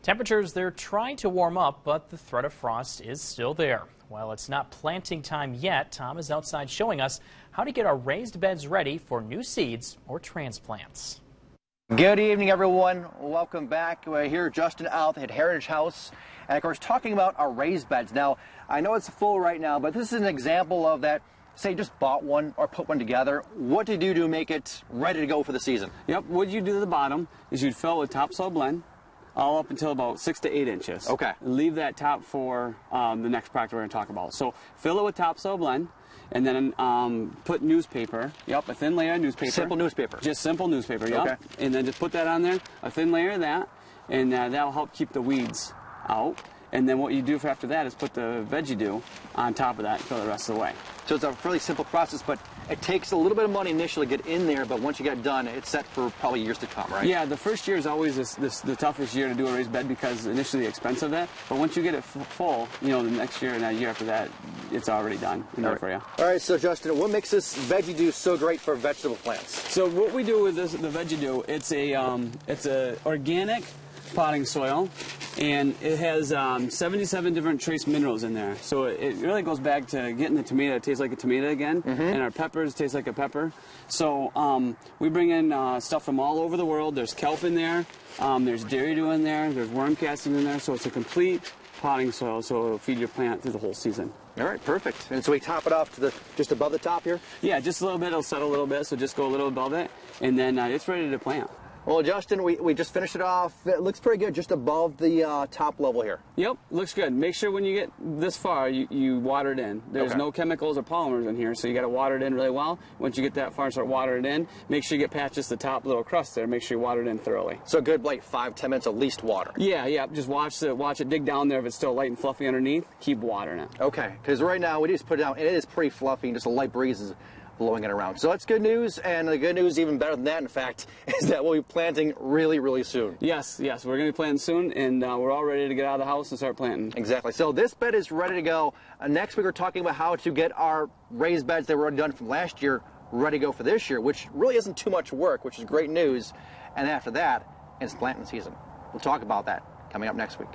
Temperatures, they're trying to warm up, but the threat of frost is still there. While it's not planting time yet, Tom is outside showing us how to get our raised beds ready for new seeds or transplants. Good evening, everyone. Welcome back. We're here, Justin out at Heritage House, and of course talking about our raised beds. Now, I know it's full right now, but this is an example of that. Say you just bought one or put one together. What to do to make it ready to go for the season? Yep, what you do to the bottom is you'd fill it with topsoil blend, all up until about 6 to 8 inches. Okay. Leave that top for the next product we're going to talk about. So fill it with topsoil blend, and then put newspaper. Yep, a thin layer of newspaper. Simple newspaper. Just simple newspaper. Yep. Okay. And then just put that on there, a thin layer of that, and that'll help keep the weeds out. And then what you do for after that is put the Veg-E-Do on top of that and fill the rest of the way. So it's a fairly simple process, but it takes a little bit of money initially to get in there, but once you get done, it's set for probably years to come, right? Yeah, the first year is always the toughest year to do a raised bed because initially expensive that, but once you get it full, you know, the next year and that year after that, it's already done and there for you. All right, so Justin, what makes this Veg-E-Do so great for vegetable plants? So what we do with this, the Veg-E-Do, it's a organic potting soil, and it has 77 different trace minerals in there. So it really goes back to getting the tomato to taste like a tomato again, and our peppers taste like a pepper. So we bring in stuff from all over the world. There's kelp in there, there's dairy-dew in there, there's worm casting in there. So it's a complete potting soil, so it'll feed your plant through the whole season. All right, perfect. And so we top it off to just above the top here? Yeah, just a little bit. It'll settle a little bit, so just go a little above it, and then it's ready to plant. Well, Justin, we just finished it off. It looks pretty good just above the top level here. Yep, looks good. Make sure when you get this far, you water it in. There's no chemicals or polymers in here, so you got to water it in really well. Once you get that far, start watering it in. Make sure you get past just the top little crust there. Make sure you water it in thoroughly. So good, like 5-10 minutes at least water. Yeah. Just watch it dig down there. If it's still light and fluffy underneath, keep watering it. Okay, because right now we just put it down, and it is pretty fluffy, and just a light breeze is blowing it around. So that's good news, and the good news, even better than that, in fact, is that we'll be planting really, really soon. Yes, we're going to be planting soon, and we're all ready to get out of the house and start planting. Exactly. So this bed is ready to go. Next week we're talking about how to get our raised beds that were already done from last year ready to go for this year, which really isn't too much work, which is great news. And after that, it's planting season. We'll talk about that coming up next week.